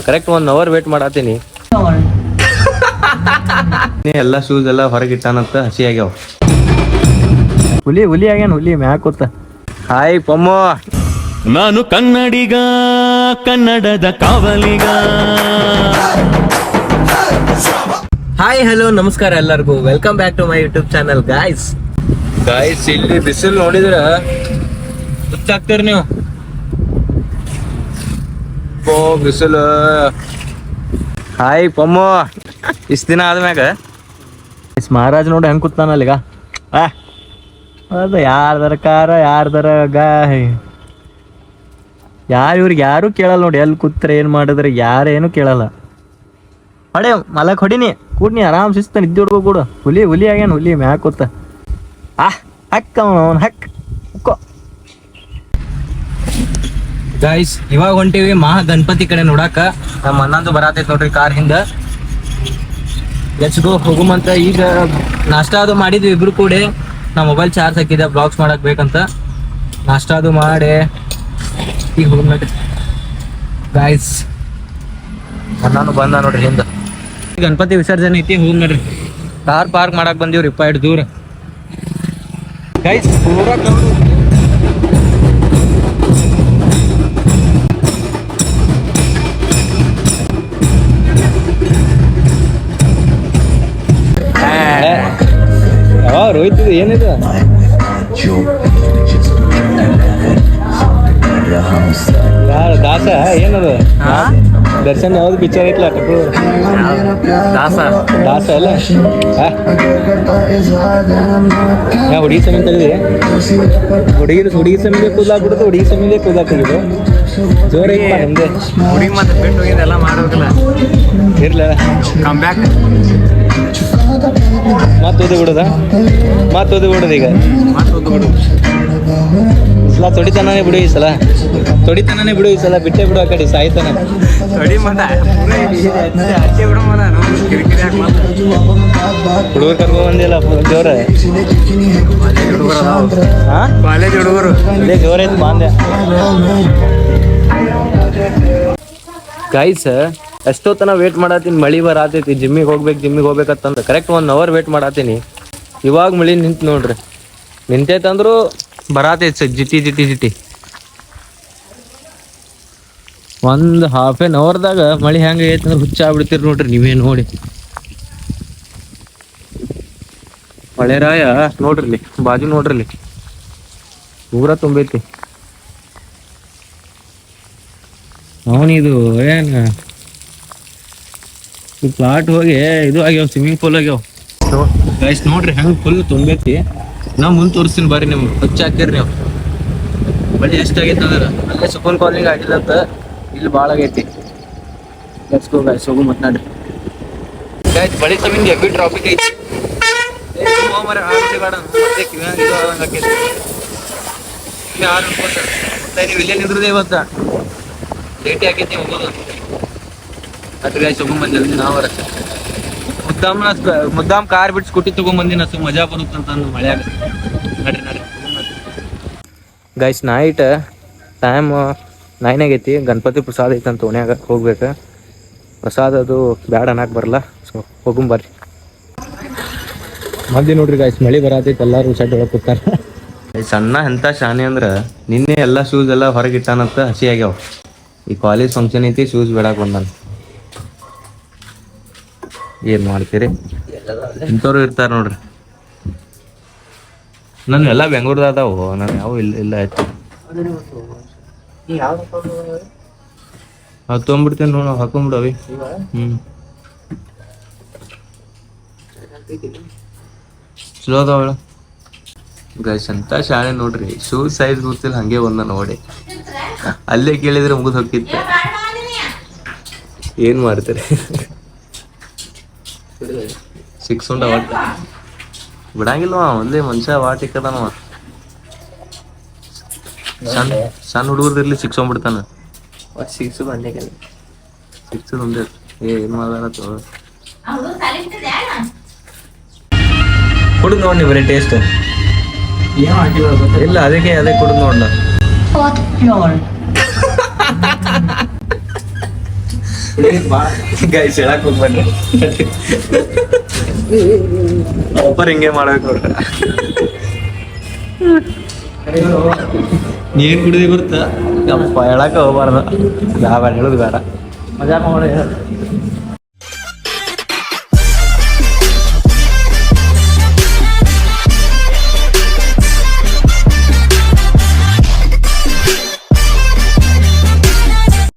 Correct 1 hour wait ಮಾಡತ್ತೀನಿ. ಎಲ್ಲ shoes ಎಲ್ಲ ಹೊರಗಿಟ್ಟಾನಂತ ಹಸಿ ಆಗ್ಯಾವ. ಹುಲಿ ಆಗ್ಯಾನ, ಹುಲಿ ಮ್ಯಾಕೋತ. ಹಾಯ್ ಪಮ್ಮು, ನಾನು ಕನ್ನಡಿಗ, ಕನ್ನಡದ ಕಾವಲಿಗ. ಹಾಯ್ ಹಲೋ ನಮಸ್ಕಾರ ಎಲ್ಲರಿಗೂ, welcome back to my YouTube channel. Guys ಇಲ್ಲಿ ಬಿಸಿಲು ನೋಡಿದ್ರ ಹುಚ್ಚಾಗ್ತೀರಿ ನೀವು. ಬಿಸಿಲು. ಹಾಯ್ ಪಮ್ಮು, ಇಷ್ಟ ದಿನ ಆದ್ಮ್ಯಾಗ ಮಹಾರಾಜ್ ನೋಡಿ ಹೆಂಗ್ ಕೂತಾನಲ್ಲೀಗ. ಅದು ಯಾರ್ದರ ಕಾರ, ಯಾರ್ದರ ಗಾಯ್, ಇವ್ರಿಗೆ ಯಾರು ಕೇಳಲ್ಲ ನೋಡಿ. ಎಲ್ಲಿ ಕೂತ್ರೆ ಏನ್ ಮಾಡಿದ್ರೆ ಯಾರೇನು ಕೇಳಲ್ಲ. ಹೊಡೆ ಮಲಕ್ ಹೊಡಿನಿ, ಕೂಡ್ನಿ ಆರಾಮ್ ಶಿಸ್ತ ನಿದ್ದೆ ಹುಡ್ಕೋ ಕೂಡ. ಹುಲಿ ಆಗ್ಯಾನ, ಹುಲಿ ಮ್ಯಾಕ್ ಕೂತ. ಹಕ್ಕ ಅವನ್ ಹಕ್ ಹುಕ್ಕೋ. ಗೈಸ್ ಇವಾಗ ಹೊಂಟಿವಿ ಮಹಾ ಗಣಪತಿ ಕಡೆ ನೋಡಾಕ. ನಮ್ಮ ಅಣ್ಣಂದು ಬರತೈತ್ ನೋಡ್ರಿ ಕಾರ್ ಹಿಂದ. ಲೆಟ್ಸ್ ಗೋ, ಹೋಗುಮಂತ. ಈಗ ನಾಷ್ಟಾ ಅದು ಮಾಡಿದ್ವಿ ಇಬ್ರು ಕೂಡಿ. ನಾ ಮೊಬೈಲ್ ಚಾರ್ಜ್ ಹಾಕಿದ್ದೆ ಬ್ಲಾಗ್ಸ್ ಮಾಡಕ್ ಬೇಕಂತ. ನಾಷ್ಟಾ ಅದು ಮಾಡಿ ಈಗ ಹೋಗ್ ನೋಡ್ರಿ ಗೈಸ್. ಅಣ್ಣನು ಬಂದ ನೋಡ್ರಿ ಹಿಂದ. ಗಣಪತಿ ವಿಸರ್ಜನೆ ಐತಿ, ಹೋಗ್ ನೋಡ್ರಿ. ಕಾರ್ ಪಾರ್ಕ್ ಮಾಡಕ್ ಬಂದೀವ್ರಿ ಇಟ್ಟು ದೂರ. ಗೈಸ್ ಪೂರಾ ರೋಹಿತ್, ಏನಿದೆ ಯಾರು ದಾಸ ಏನದು? ದರ್ಶನ್ ಯಾವ್ದು ಪಿಕ್ಚರ್ ಐತ್ಲ ದಾಸ ಅಲ್ಲ? ಹುಡುಗಿ ಸಮಯ ತೆಗ್ದಿ, ಹುಡುಗಿ ಸಮಯ ಕೂದಾಕ್ಬಿಡುದು, ಹುಡುಗಿ ಸಮಯ ಕೂದಾಕಿದ್ದು ಜೋರ ಐತಪ್ಪ ನಿಮ್ದೆ. ಹುಡುಗಿ ಮತ್ತೆ ಬಿಟ್ಟು ಹೋಗಿದ್ದೆಲ್ಲ ಮಾಡೋದಿಲ್ಲ, ಇರ್ಲ ಕಮ್ ಬ್ಯಾಕ್. ಓದಿ ಬಿಡುದ, ಓದಿ ಬಿಡುದು. ಈಗ ಓದಿ ಬಿಡುದು ಸಲ ತೊಡಿತನೇ ಬಿಡು, ಈ ಸಲ ತೊಡಿತನೇ ಬಿಡು, ಈ ಸಲ ಬಿಟ್ಟೆ ಬಿಡು. ಆ ಕಡೆ ಸಾಯ್ತಾನ ಹುಡುಗರು ಕರ್ಕೊ ಬಂದಿಲ್ಲ ಜೋರ. ಕಾಲೇಜ್ ಹುಡುಗರು ಅದೇ ಜೋರ ಐತಿ ಬಾಂದೆ. ಗೈಸ್ ಎಷ್ಟೊತ್ತನ ವೇಟ್ ಮಾಡತ್ತೀನಿ, ಮಳಿ ಬರತೈತಿ. ಜಿಮ್ಮಿಗೆ ಹೋಗ್ಬೇಕಂತಂದ್ರೆ ಕರೆಕ್ಟ್ 1 ಅವರ್ ವೇಟ್ ಮಾಡತ್ತೀನಿ. ಇವಾಗ ಮಳಿ ನಿಂತು ನೋಡ್ರಿ, ನಿಂತೈತಂದ್ರು ಬರತೈತಿ ಜಿಟಿ. ಒಂದು ಹಾಫ್ ಆನ್ ಅವರ್ದಾಗ ಮಳಿ ಹೆಂಗ ಐತಿ ಅಂದ್ರೆ ಹುಚ್ಚಾಗ್ಬಿಡ್ತೀರಿ ನೋಡ್ರಿ ನೀವೇ ನೋಡಿ. ಮಳೆರಾಯ ನೋಡ್ರಿ, ಬಾಜು ನೋಡ್ರಿ, ಪೂರ ತುಂಬೈತಿ. ಅವನಿದು ಏನ್ ಪ್ಲಾಟ್ ಹೋಗಿ ಇದು ಆಗ್ಯಾವ, ಸ್ವಿಮ್ಮಿಂಗ್ ಪೂಲ್ ಆಗ್ಯಾವ. ಗೈಸ್ ನೋಡ್ರಿ ಹೆಂಗ್ ಫುಲ್ ತುಂಬೈತಿ. ನಾ ಮುಂದೆ ತೋರಿಸ್ತೀನಿ ಬರ್ರಿ, ನಿಮ್ಗೆ ಹುಚ್ಚ ಹಾಕಿರಿ ನೀವು. ಬಳಿ ಎಷ್ಟಾಗೈತೆ ಅಂದ್ರೆ ಅಲ್ಲೇ ಸುಪನ್ ಕಾಲನಿಗೆ ಆಗಿಲ್ಲ ಅಂತ, ಇಲ್ಲಿ ಭಾಳ ಆಗೈತಿ. ಲೆಟ್ಸ್ ಗೋ ಗೈಸ್, ಹೋಗು ಮಾತನಾಡ್ರಿ. ಗೈಸ್ ಬಳಿ ತಮಿಂಗ್ ಎಬ್ಬಿ ಟ್ರಾಫಿಕ್ ಐತಿ. ನೀವು ಇಲ್ಲೇ ನಿಂದ್ರದೆ ಇವತ್ತ ಲೇಟಿ ಆಗೈತಿ ಹೋಗೋದು. ಅದ್ರ ಗೈಸ್ ಹೋಗೊಂಬಂದಿ ನಾವರ ಮುದ್ದಾಮ್ ಕಾರ್ ಬಿಟ್ಟು ಸ್ಕೂಟಿ ತಗೊಂಬಂದಿನ, ಮಜಾ ಬರುತ್ತಂತ ಮಳೆ ಆಗುತ್ತೆ. ನಡ್ರಿ ಗೈಸ್, ನೈಟ್ ಟೈಮ್ 9 ಆಗೈತಿ. ಗಣಪತಿ ಪ್ರಸಾದ ಐತಂತ ಓಣ್ಯಾಗ, ಹೋಗ್ಬೇಕು. ಪ್ರಸಾದ ಅದು ಬ್ಯಾಡ ಅನ್ನಕ್ ಬರಲ್ಲ, ಸೊ ಹೋಗುಂಬರ್ರಿ. ಮಂದಿ ನೋಡ್ರಿ ಗೈಸ್, ಮಳಿ ಬರತೈತಿ, ಎಲ್ಲಾರು ಶೆಡ್ ಒಳಗೆ ಕೂತಾರ. ಸಣ್ಣ ಎಂತ ಶಾನೆ ಅಂದ್ರ ನಿನ್ನೆ ಎಲ್ಲ ಶೂಸ್ ಎಲ್ಲ ಹೊರಗಿಟ್ಟಾನಂತ ಹಸಿ ಆಗ್ಯಾವ. ಈ ಕಾಲೇಜ್ ಫಂಕ್ಷನ್ ಐತಿ, ಶೂಸ್ ಬಿಡಾಕ್ ಬಂದಾನ. ಏನ್ ಮಾಡ್ತೀರಿ, ಇಂಥವ್ರು ಇರ್ತಾರ ನೋಡ್ರಿ. ನಾನು ಎಲ್ಲ ಬೆಂಗಳೂರ್ದ ಅದಾವು, ನಾನು ಯಾವ ಇಲ್ಲ ಆಯ್ತು. ತೊಗೊಂಡ್ಬಿಡ್ತೇನೆ ನೋಡ, ಹಾಕೊಂಡ್ಬಿಡವಿ. ಚಲೋ ಅದಾವಳ ಗೈಸ್. ಅಂತ ಶಾಲೆ ನೋಡ್ರಿ, ಶೂಸ್ ಸೈಜ್ ಗೊತ್ತಿಲ್ಲ, ಹಂಗೆ ಒಂದ ನೋಡಿ. ಅಲ್ಲೇ ಕೇಳಿದ್ರೆ ಮುಗಿದ್ ಹೋಗಿತ್ತು. ಏನ್ ಮಾಡ್ತೀರಿ, 6 ಉಂಡ ಒಟ್ಟ ಬಿಡಂಗಿಲ್ವ. ಒಂದೇ ಮನುಷ್ಯ ವಾಟ್ ಇಕ್ಕದಾನವ. ಸಣ್ಣ ಹುಡುಗರ್ದಿರ್ಲಿ 6 ಹೋಗ್ಬಿಡ್ತಾನ. 6 ಒಂದೇ ಏನ್ ಮಾಡಾರತ್ತು. ಕುಡಿದ್ ನೋಡಿ ಬರೀ ಟೇಸ್ಟ್ ಇಲ್ಲ, ಅದಕ್ಕೆ ಅದೇ ಕುಡಿದ್ ನೋಡ. ಗೈಸ್ ಹೇಳಕ್ ಹೋಗ್ಬನ್ನಿ ಒಬ್ಬರು ಹಿಂಗೆ ಮಾಡ್ಬೇಕು ನೋಡ್ರ ನೀನ್ ಕುಡಿದಿ ಗೊತ್ತಾ ಯಪ್ಪ ಹೇಳಕ್ ಹೋಗ್ಬಾರ್ದು ಯಾವ ಹೇಳುದು ಬೇಡ ಮಜಾ ಮಾಡಿ